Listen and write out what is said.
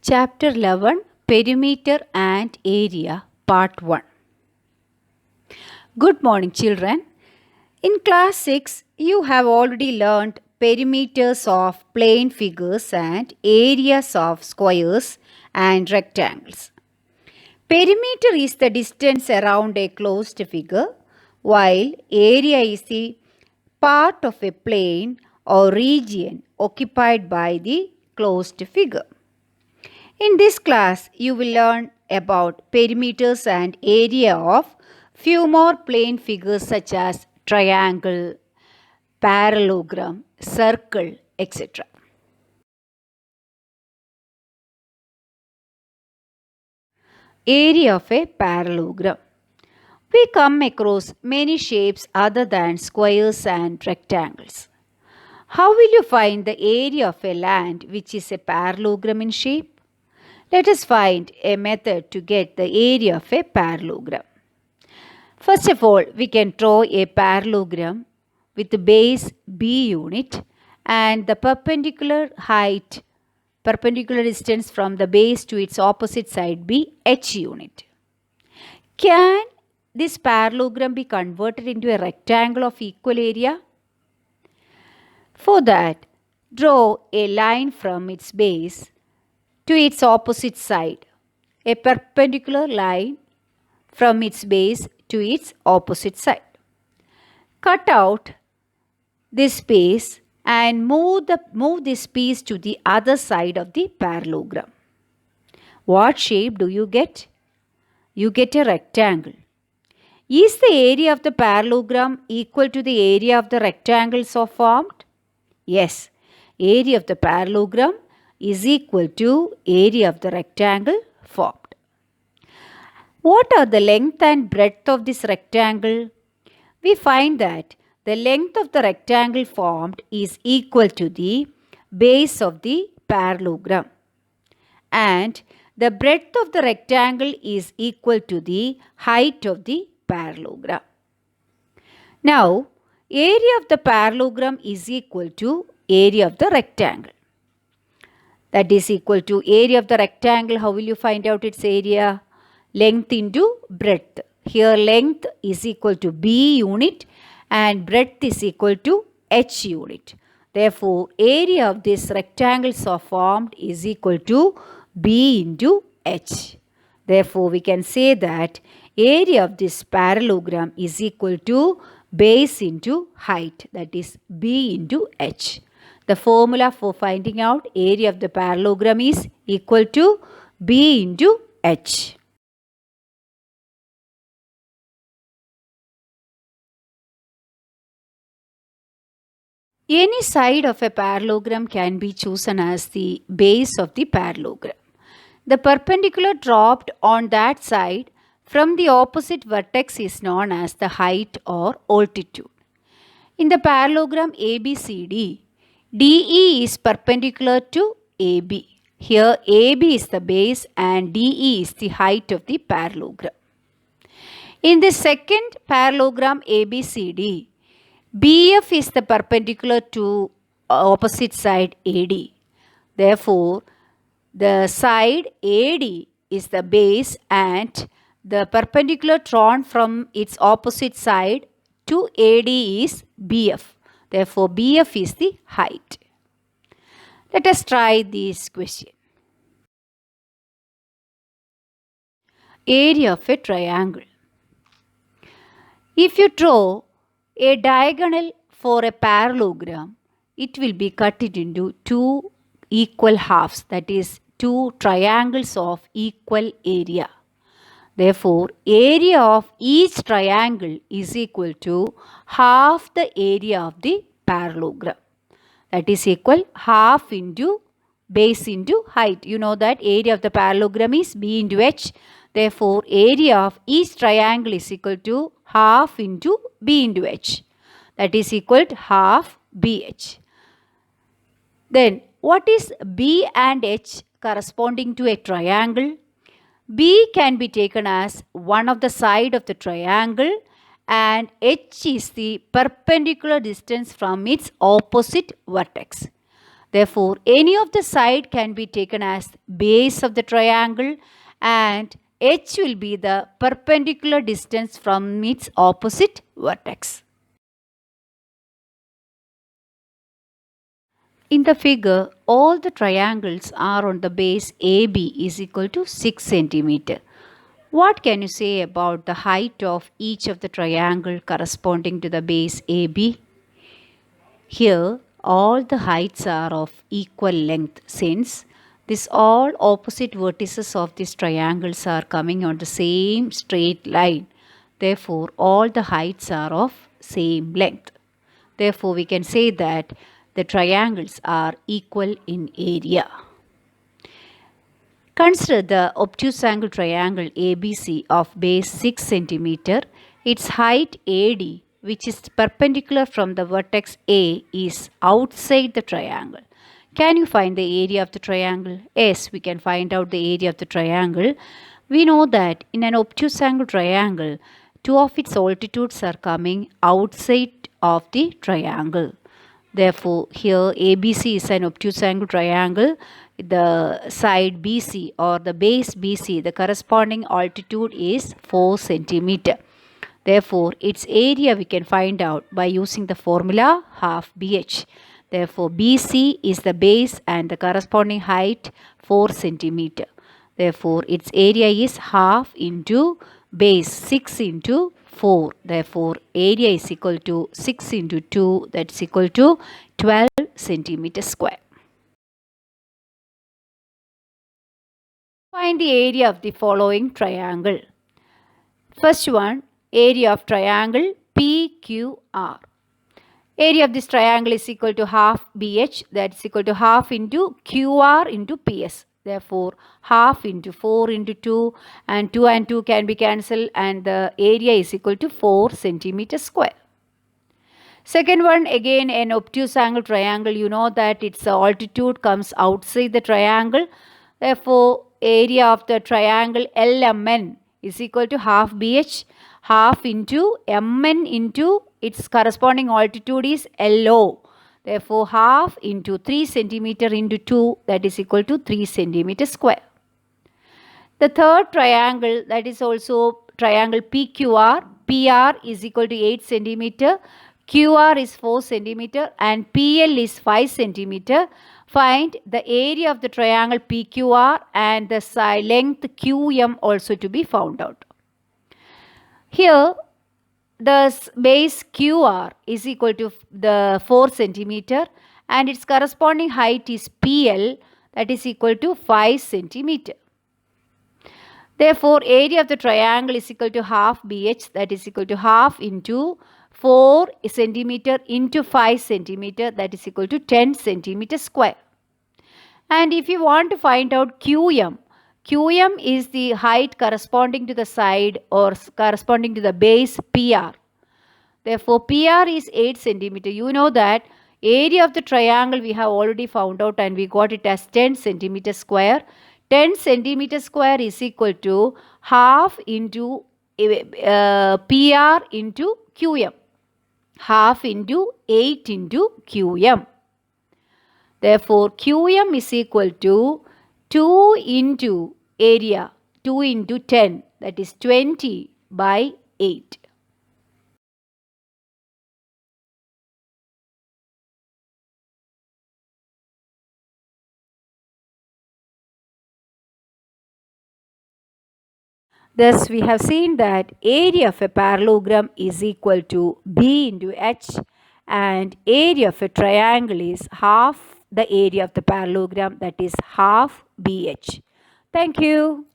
Chapter 11 Perimeter and Area Part 1. Good morning, children. In class 6, you have already learned perimeters of plane figures and areas of squares and rectangles. Perimeter is the distance around a closed figure, while area is the part of a plane or region occupied by the closed figure. In this class, you will learn about perimeters and area of few more plane figures such as triangle, parallelogram, circle, etc. Area of a parallelogram. We come across many shapes other than squares and rectangles. How will you find the area of a land which is a parallelogram in shape? Let us find a method to get the area of a parallelogram. First of all, we can draw a parallelogram with the base B unit and the perpendicular distance from the base to its opposite side be H unit. Can this parallelogram be converted into a rectangle of equal area? For that, draw a line from its base to its opposite side, a perpendicular line from its base to its opposite side. Cut out this piece and move this piece to the other side of the parallelogram. What shape do you get? You get a rectangle. Is the area of the parallelogram equal to the area of the rectangle so formed? Yes, area of the parallelogram is equal to area of the rectangle formed. What are the length and breadth of this rectangle? We find that the length of the rectangle formed is equal to the base of the parallelogram and the breadth of the rectangle is equal to the height of the parallelogram. Now, area of the parallelogram is equal to area of the rectangle. That is equal to area of the rectangle. How will you find out its area? Length into breadth. Here length is equal to B unit and breadth is equal to H unit. Therefore, area of this rectangle so formed is equal to B into H. Therefore, we can say that area of this parallelogram is equal to base into height, that is B into H. The formula for finding out area of the parallelogram is equal to B into H. Any side of a parallelogram can be chosen as the base of the parallelogram. The perpendicular dropped on that side from the opposite vertex is known as the height or altitude. In the parallelogram ABCD, DE is perpendicular to AB. Here AB is the base and DE is the height of the parallelogram. In the second parallelogram ABCD, BF is the perpendicular to opposite side AD. Therefore, the side AD is the base and the perpendicular drawn from its opposite side to AD is BF. Therefore, BF is the height. Let us try this question. Area of a triangle. If you draw a diagonal for a parallelogram, it will be cut into two equal halves, that is two triangles of equal area. Therefore, area of each triangle is equal to half the area of the parallelogram. That is equal half into base into height. You know that area of the parallelogram is B into H. Therefore, area of each triangle is equal to half into B into H. That is equal to half BH. Then, what is B and H corresponding to a triangle? B can be taken as one of the side of the triangle and H is the perpendicular distance from its opposite vertex. Therefore, any of the side can be taken as base of the triangle, and h will be the perpendicular distance from its opposite vertex. In the figure, all the triangles are on the base AB is equal to 6 centimeter. What can you say about the height of each of the triangle corresponding to the base AB? Here, all the heights are of equal length since this all opposite vertices of these triangles are coming on the same straight line. Therefore, all the heights are of same length. Therefore, we can say that the triangles are equal in area. Consider the obtuse angle triangle ABC of base 6 cm. Its height AD, which is perpendicular from the vertex A, is outside the triangle. Can you find the area of the triangle? Yes, we can find out the area of the triangle. We know that in an obtuse angle triangle, two of its altitudes are coming outside of the triangle. Therefore, here ABC is an obtuse angle triangle. The side BC or the base BC, the corresponding altitude is 4 centimeter. Therefore, its area we can find out by using the formula half BH. Therefore, BC is the base and the corresponding height 4 centimeter. Therefore, its area is half into base 6 into 4. Therefore, area is equal to 6 into 2, that's equal to 12 centimeter square. Find the area of the following triangle. First one, area of triangle PQR. Area of this triangle is equal to half BH, that is equal to half into QR into PS. Therefore, half into 4 into 2 and 2 can be cancelled and the area is equal to 4 centimeter square. Second one, again an obtuse angle triangle. You know that its altitude comes outside the triangle. Therefore, area of the triangle LMN is equal to half BH, half into MN into its corresponding altitude is LO. Therefore, half into 3 centimeter into 2, that is equal to 3 centimeter square. The third triangle, that is also triangle PQR, PR is equal to 8 centimeter, QR is 4 centimeter and PL is 5 centimeter. Find the area of the triangle PQR and the side length QM also to be found out. Here, the base QR is equal to the 4 centimeter and its corresponding height is PL, that is equal to 5 centimeter. Therefore, area of the triangle is equal to half BH, that is equal to half into 4 centimeter into 5 centimeter, that is equal to 10 centimeter square. And if you want to find out QM, QM is the height corresponding to the side or corresponding to the base PR. Therefore, PR is 8 centimeter. You know that area of the triangle we have already found out and we got it as 10 centimeter square. 10 centimeter square is equal to half into PR into QM. Half into 8 into QM. Therefore, QM is equal to 2 into area, 2 into 10, that is 20 by 8. Thus, we have seen that area of a parallelogram is equal to B into H and area of a triangle is half the area of the parallelogram, that is half BH. Thank you.